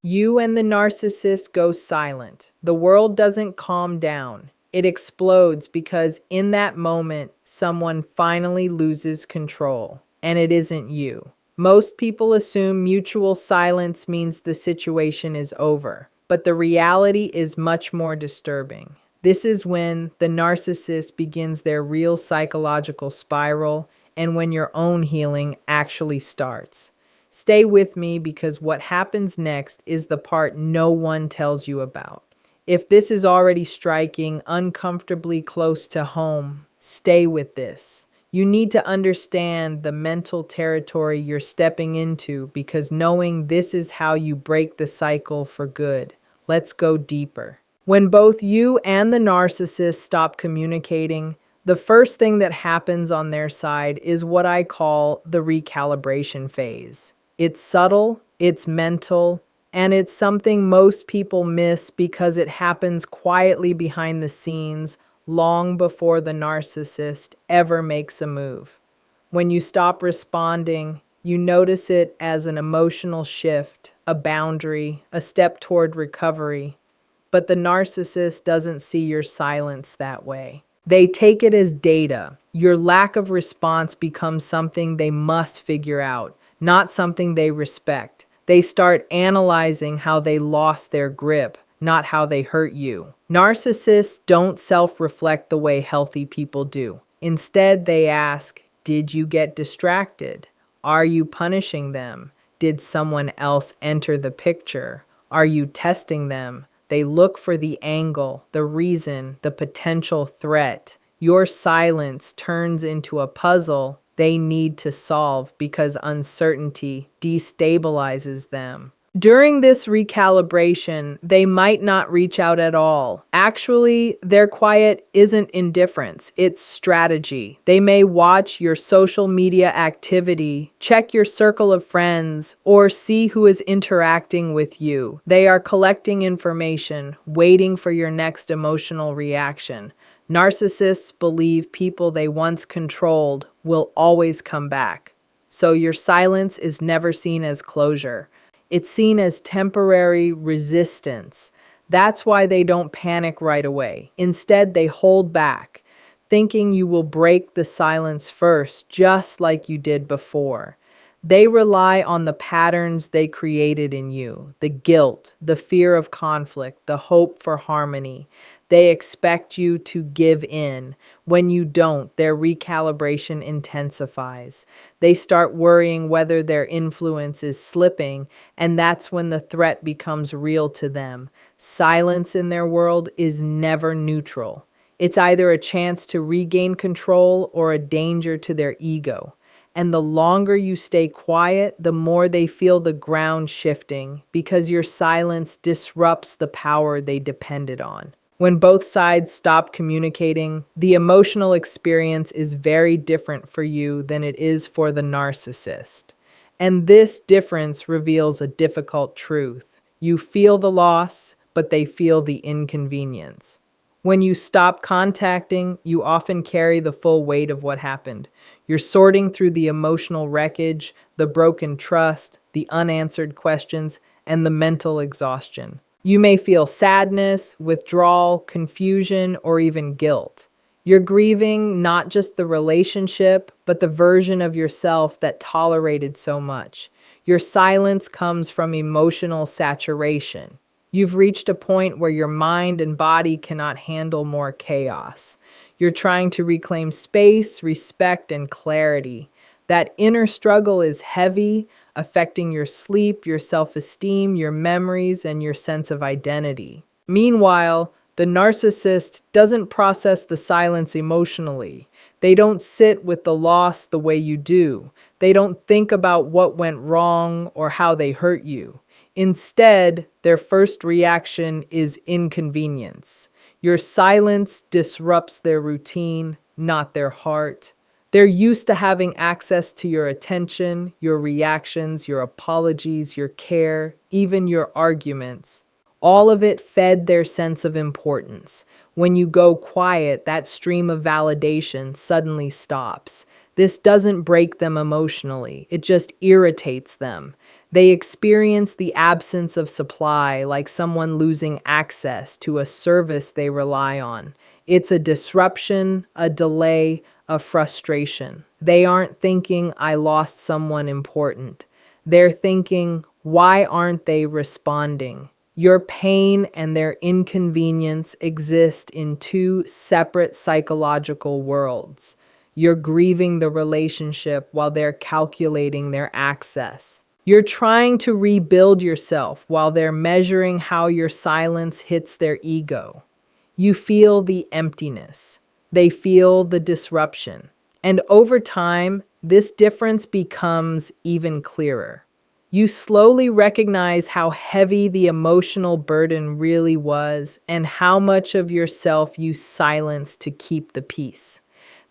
You and the narcissist go silent. The world doesn't calm down. It explodes because in that moment, someone finally loses control, and it isn't you. Most people assume mutual silence means the situation is over, but the reality is much more disturbing. This is when the narcissist begins their real psychological spiral and when your own healing actually starts. Stay with me because what happens next is the part no one tells you about. If this is already striking uncomfortably close to home, stay with this. You need to understand the mental territory you're stepping into because knowing this is how you break the cycle for good. Let's go deeper. When both you and the narcissist stop communicating, the first thing that happens on their side is what I call the recalibration phase. It's subtle, it's mental, and it's something most people miss because it happens quietly behind the scenes long before the narcissist ever makes a move. When you stop responding, you notice it as an emotional shift, a boundary, a step toward recovery. But the narcissist doesn't see your silence that way. They take it as data. Your lack of response becomes something they must figure out, not something they respect. They start analyzing how they lost their grip, not how they hurt you. Narcissists don't self-reflect the way healthy people do. Instead, they ask, did you get distracted? Are you punishing them? Did someone else enter the picture? Are you testing them? They look for the angle, the reason, the potential threat. Your silence turns into a puzzle they need to solve because uncertainty destabilizes them. During this recalibration, they might not reach out at all. Actually, their quiet isn't indifference, it's strategy. They may watch your social media activity, check your circle of friends, or see who is interacting with you. They are collecting information, waiting for your next emotional reaction. Narcissists believe people they once controlled will always come back. So your silence is never seen as closure. It's seen as temporary resistance. That's why they don't panic right away. Instead, they hold back, thinking you will break the silence first, just like you did before. They rely on the patterns they created in you, the guilt, the fear of conflict, the hope for harmony. They expect you to give in. When you don't, their recalibration intensifies. They start worrying whether their influence is slipping, and that's when the threat becomes real to them. Silence in their world is never neutral. It's either a chance to regain control or a danger to their ego. And the longer you stay quiet, the more they feel the ground shifting because your silence disrupts the power they depended on. When both sides stop communicating, the emotional experience is very different for you than it is for the narcissist. And this difference reveals a difficult truth. You feel the loss, but they feel the inconvenience. When you stop contacting, you often carry the full weight of what happened. You're sorting through the emotional wreckage, the broken trust, the unanswered questions, and the mental exhaustion. You may feel sadness, withdrawal, confusion, or even guilt. You're grieving not just the relationship, but the version of yourself that tolerated so much. Your silence comes from emotional saturation. You've reached a point where your mind and body cannot handle more chaos. You're trying to reclaim space, respect, and clarity. That inner struggle is heavy, affecting your sleep, your self-esteem, your memories, and your sense of identity. Meanwhile, the narcissist doesn't process the silence emotionally. They don't sit with the loss the way you do. They don't think about what went wrong or how they hurt you. Instead, their first reaction is inconvenience. Your silence disrupts their routine, not their heart. They're used to having access to your attention, your reactions, your apologies, your care, even your arguments. All of it fed their sense of importance. When you go quiet, that stream of validation suddenly stops. This doesn't break them emotionally, it just irritates them. They experience the absence of supply, like someone losing access to a service they rely on. It's a disruption, a delay, a frustration. They aren't thinking, I lost someone important. They're thinking, why aren't they responding? Your pain and their inconvenience exist in two separate psychological worlds. You're grieving the relationship while they're calculating their access. You're trying to rebuild yourself while they're measuring how your silence hits their ego. You feel the emptiness. They feel the disruption. And over time, this difference becomes even clearer. You slowly recognize how heavy the emotional burden really was and how much of yourself you silenced to keep the peace.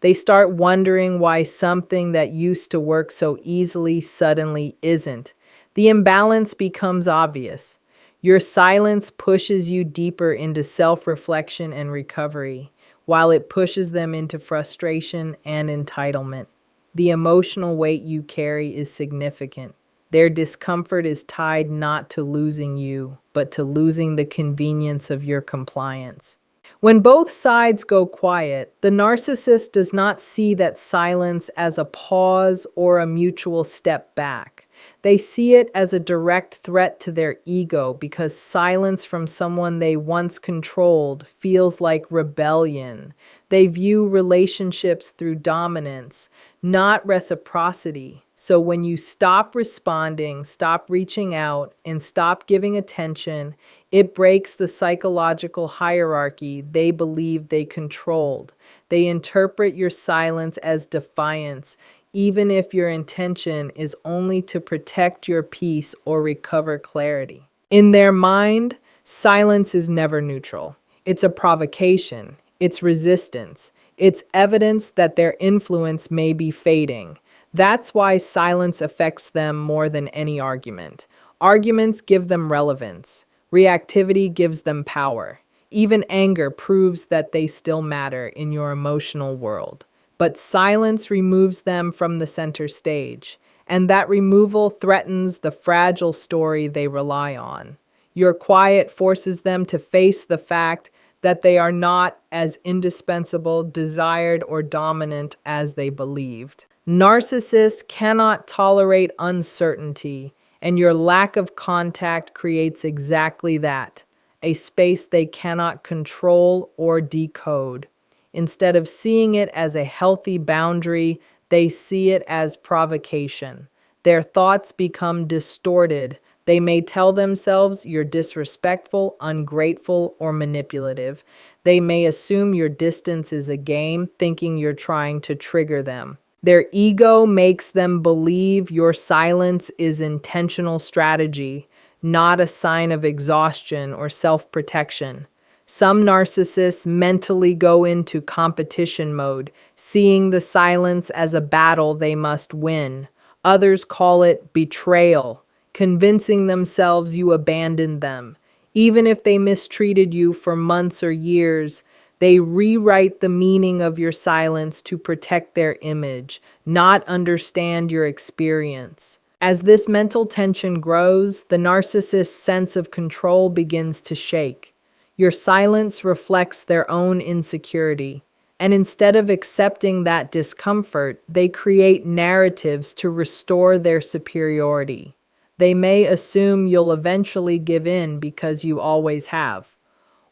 They start wondering why something that used to work so easily suddenly isn't. The imbalance becomes obvious. Your silence pushes you deeper into self-reflection and recovery, while it pushes them into frustration and entitlement. The emotional weight you carry is significant. Their discomfort is tied not to losing you, but to losing the convenience of your compliance. When both sides go quiet, the narcissist does not see that silence as a pause or a mutual step back. They see it as a direct threat to their ego because silence from someone they once controlled feels like rebellion. They view relationships through dominance, not reciprocity. So when you stop responding, stop reaching out, and stop giving attention, it breaks the psychological hierarchy they believe they controlled. They interpret your silence as defiance, even if your intention is only to protect your peace or recover clarity. In their mind, silence is never neutral. It's a provocation, it's resistance, it's evidence that their influence may be fading. That's why silence affects them more than any argument. Arguments give them relevance. Reactivity gives them power. Even anger proves that they still matter in your emotional world. But silence removes them from the center stage, and that removal threatens the fragile story they rely on. Your quiet forces them to face the fact that they are not as indispensable, desired, or dominant as they believed. Narcissists cannot tolerate uncertainty, and your lack of contact creates exactly that, a space they cannot control or decode. Instead of seeing it as a healthy boundary, they see it as provocation. Their thoughts become distorted. They may tell themselves you're disrespectful, ungrateful, or manipulative. They may assume your distance is a game, thinking you're trying to trigger them. Their ego makes them believe your silence is intentional strategy, not a sign of exhaustion or self-protection. Some narcissists mentally go into competition mode, seeing the silence as a battle they must win. Others call it betrayal, convincing themselves you abandoned them. Even if they mistreated you for months or years, they rewrite the meaning of your silence to protect their image, not understand your experience. As this mental tension grows, the narcissist's sense of control begins to shake. Your silence reflects their own insecurity. And instead of accepting that discomfort, they create narratives to restore their superiority. They may assume you'll eventually give in because you always have.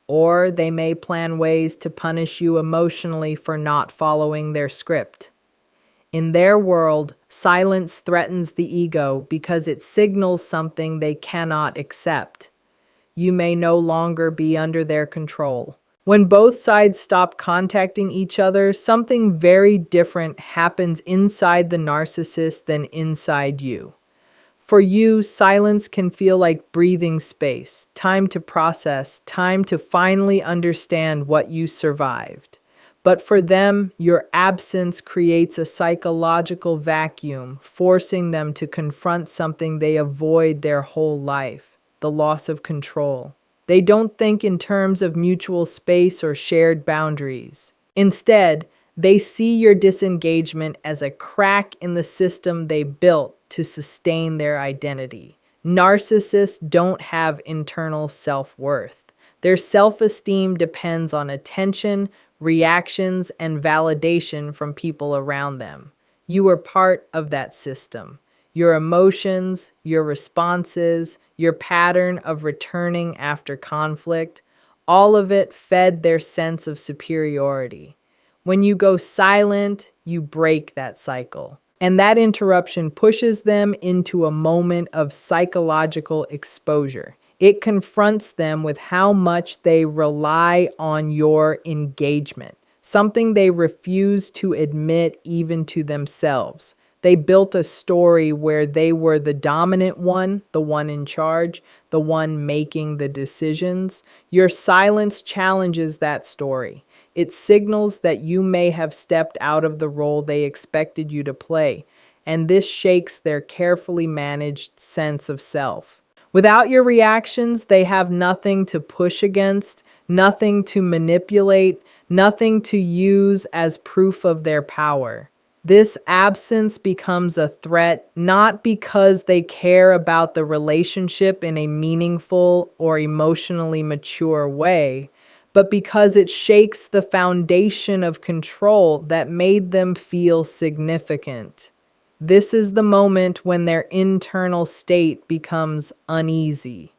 Or they may plan ways to punish you emotionally for not following their script. In their world, silence threatens the ego because it signals something they cannot accept. You may no longer be under their control. When both sides stop contacting each other, something very different happens inside the narcissist than inside you. For you, silence can feel like breathing space, time to process, time to finally understand what you survived. But for them, your absence creates a psychological vacuum, forcing them to confront something they avoid their whole life, the loss of control. They don't think in terms of mutual space or shared boundaries. Instead, They see your disengagement as a crack in the system they built to sustain their identity. Narcissists don't have internal self-worth. Their self-esteem depends on attention, reactions, and validation from people around them. You are part of that system. Your emotions, your responses, your pattern of returning after conflict, all of it fed their sense of superiority. When you go silent, you break that cycle. And that interruption pushes them into a moment of psychological exposure. It confronts them with how much they rely on your engagement, something they refuse to admit even to themselves. They built a story where they were the dominant one, the one in charge, the one making the decisions. Your silence challenges that story. It signals that you may have stepped out of the role they expected you to play, and this shakes their carefully managed sense of self. Without your reactions, they have nothing to push against, nothing to manipulate, nothing to use as proof of their power. This absence becomes a threat not because they care about the relationship in a meaningful or emotionally mature way, but because it shakes the foundation of control that made them feel significant. This is the moment when their internal state becomes uneasy.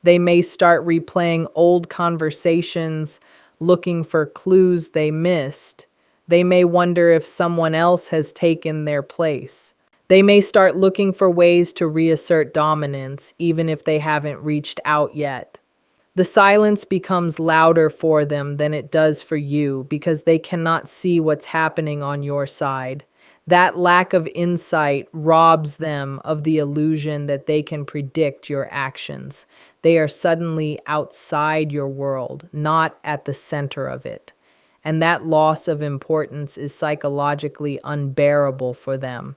They may start replaying old conversations, looking for clues they missed. They may wonder if someone else has taken their place. They may start looking for ways to reassert dominance, even if they haven't reached out yet. The silence becomes louder for them than it does for you because they cannot see what's happening on your side. That lack of insight robs them of the illusion that they can predict your actions. They are suddenly outside your world, not at the center of it. And that loss of importance is psychologically unbearable for them.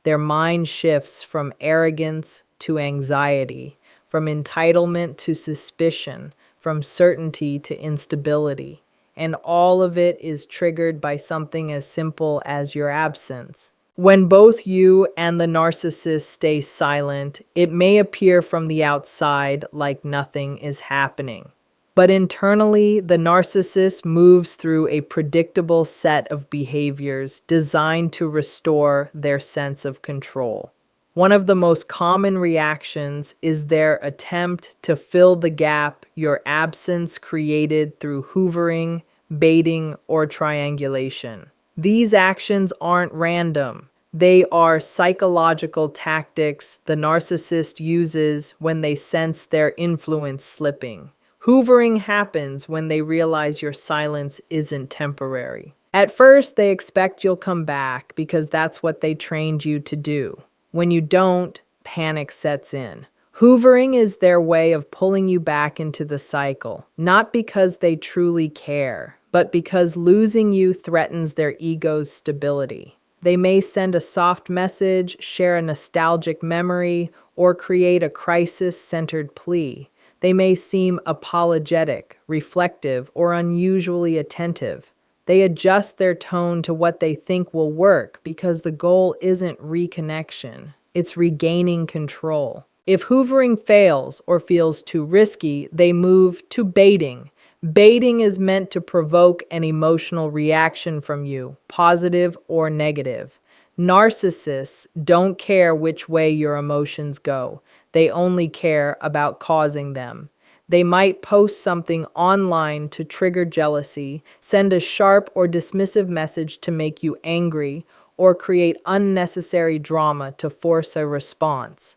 Their mind shifts from arrogance to anxiety, from entitlement to suspicion, from certainty to instability. And all of it is triggered by something as simple as your absence. When both you and the narcissist stay silent, it may appear from the outside like nothing is happening. But internally, the narcissist moves through a predictable set of behaviors designed to restore their sense of control. One of the most common reactions is their attempt to fill the gap your absence created through hoovering, baiting, or triangulation. These actions aren't random. They are psychological tactics the narcissist uses when they sense their influence slipping. Hoovering happens when they realize your silence isn't temporary. At first, they expect you'll come back because that's what they trained you to do. When you don't, panic sets in. Hoovering is their way of pulling you back into the cycle, not because they truly care, but because losing you threatens their ego's stability. They may send a soft message, share a nostalgic memory, or create a crisis-centered plea. They may seem apologetic, reflective, or unusually attentive. They adjust their tone to what they think will work because the goal isn't reconnection, it's regaining control. If hoovering fails or feels too risky, they move to baiting. Baiting is meant to provoke an emotional reaction from you, positive or negative. Narcissists don't care which way your emotions go. They only care about causing them. They might post something online to trigger jealousy, send a sharp or dismissive message to make you angry, or create unnecessary drama to force a response.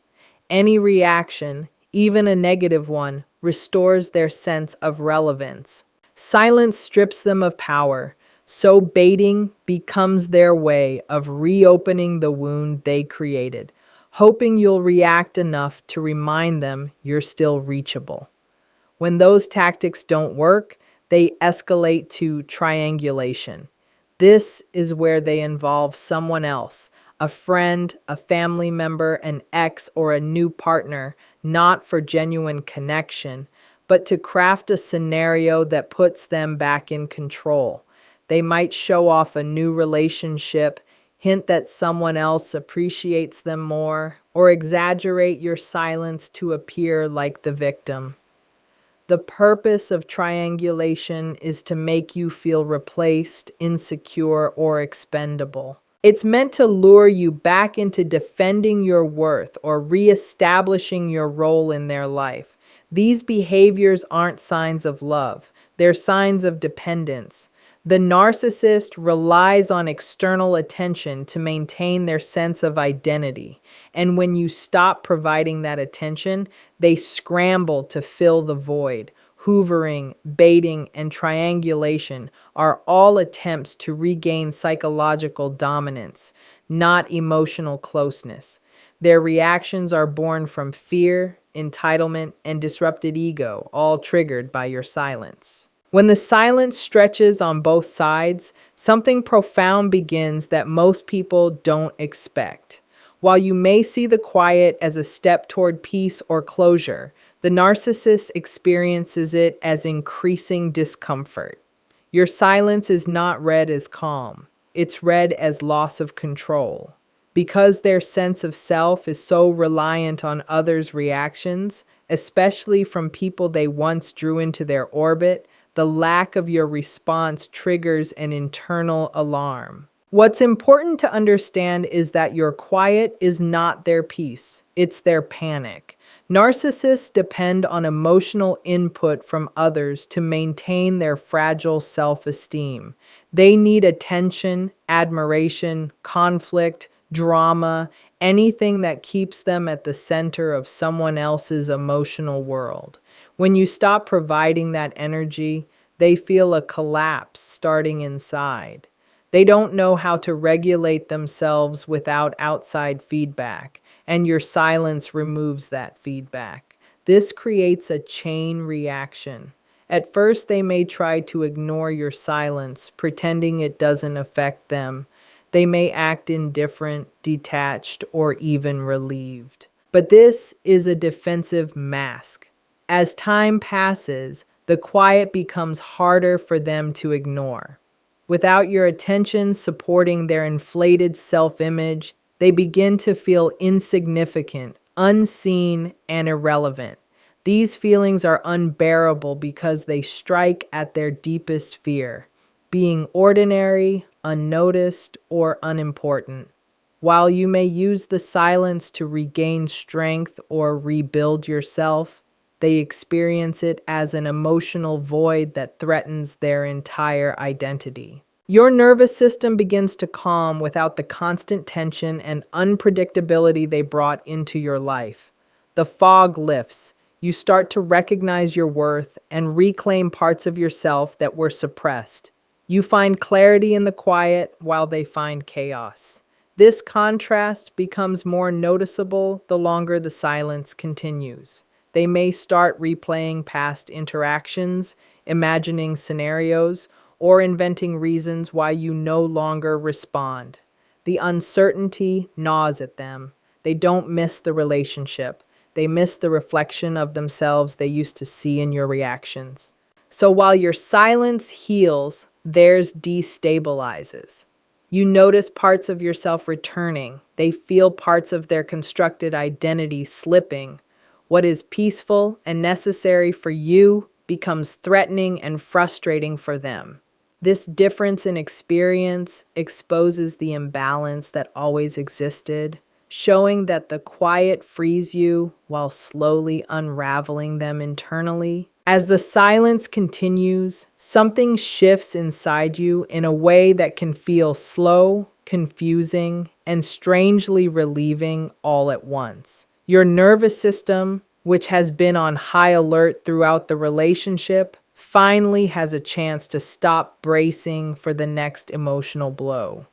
Any reaction, even a negative one, restores their sense of relevance. Silence strips them of power, so baiting becomes their way of reopening the wound they created, hoping you'll react enough to remind them you're still reachable. When those tactics don't work, they escalate to triangulation. This is where they involve someone else, a friend, a family member, an ex, or a new partner, not for genuine connection, but to craft a scenario that puts them back in control. They might show off a new relationship, hint that someone else appreciates them more, or exaggerate your silence to appear like the victim. The purpose of triangulation is to make you feel replaced, insecure, or expendable. It's meant to lure you back into defending your worth or reestablishing your role in their life. These behaviors aren't signs of love, they're signs of dependence. The narcissist relies on external attention to maintain their sense of identity. And when you stop providing that attention, they scramble to fill the void. Hoovering, baiting, and triangulation are all attempts to regain psychological dominance, not emotional closeness. Their reactions are born from fear, entitlement, and disrupted ego, all triggered by your silence. When the silence stretches on both sides, something profound begins that most people don't expect. While you may see the quiet as a step toward peace or closure, the narcissist experiences it as increasing discomfort. Your silence is not read as calm, it's read as loss of control. Because their sense of self is so reliant on others' reactions, especially from people they once drew into their orbit, the lack of your response triggers an internal alarm. What's important to understand is that your quiet is not their peace, it's their panic. Narcissists depend on emotional input from others to maintain their fragile self-esteem. They need attention, admiration, conflict, drama, anything that keeps them at the center of someone else's emotional world. When you stop providing that energy, they feel a collapse starting inside. They don't know how to regulate themselves without outside feedback, and your silence removes that feedback. This creates a chain reaction. At first, they may try to ignore your silence, pretending it doesn't affect them. They may act indifferent, detached, or even relieved. But this is a defensive mask. As time passes, the quiet becomes harder for them to ignore. Without your attention supporting their inflated self-image, they begin to feel insignificant, unseen, and irrelevant. These feelings are unbearable because they strike at their deepest fear, being ordinary, unnoticed, or unimportant. While you may use the silence to regain strength or rebuild yourself, they experience it as an emotional void that threatens their entire identity. Your nervous system begins to calm without the constant tension and unpredictability they brought into your life. The fog lifts. You start to recognize your worth and reclaim parts of yourself that were suppressed. You find clarity in the quiet while they find chaos. This contrast becomes more noticeable the longer the silence continues. They may start replaying past interactions, imagining scenarios, or inventing reasons why you no longer respond. The uncertainty gnaws at them. They don't miss the relationship. They miss the reflection of themselves they used to see in your reactions. So while your silence heals, theirs destabilizes. You notice parts of yourself returning. They feel parts of their constructed identity slipping. What is peaceful and necessary for you becomes threatening and frustrating for them. This difference in experience exposes the imbalance that always existed, showing that the quiet frees you while slowly unraveling them internally. As the silence continues, something shifts inside you in a way that can feel slow, confusing, and strangely relieving all at once. Your nervous system, which has been on high alert throughout the relationship, finally has a chance to stop bracing for the next emotional blow.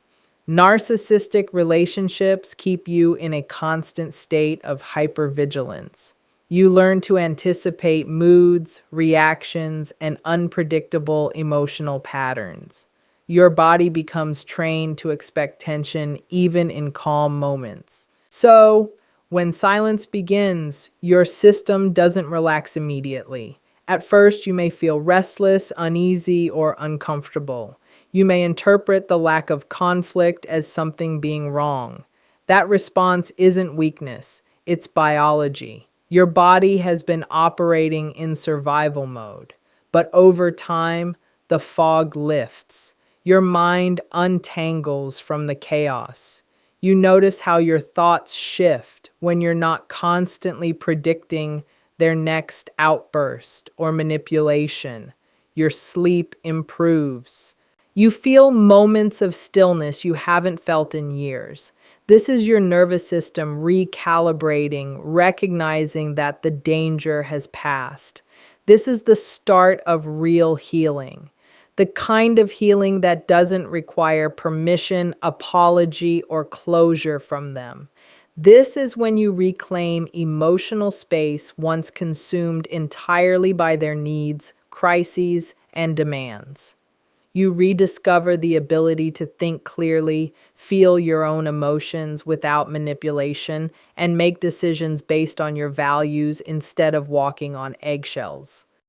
Narcissistic relationships keep you in a constant state of hypervigilance. You learn to anticipate moods, reactions, and unpredictable emotional patterns. Your body becomes trained to expect tension even in calm moments. So, when silence begins, your system doesn't relax immediately. At first, you may feel restless, uneasy, or uncomfortable. You may interpret the lack of conflict as something being wrong. That response isn't weakness, it's biology. Your body has been operating in survival mode, but over time, the fog lifts. Your mind untangles from the chaos. You notice how your thoughts shift when you're not constantly predicting their next outburst or manipulation. Your sleep improves. You feel moments of stillness you haven't felt in years. This is your nervous system recalibrating, recognizing that the danger has passed. This is the start of real healing, the kind of healing that doesn't require permission, apology, or closure from them. This is when you reclaim emotional space once consumed entirely by their needs, crises, and demands. You rediscover the ability to think clearly, feel your own emotions without manipulation, and make decisions based on your values instead of walking on eggshells.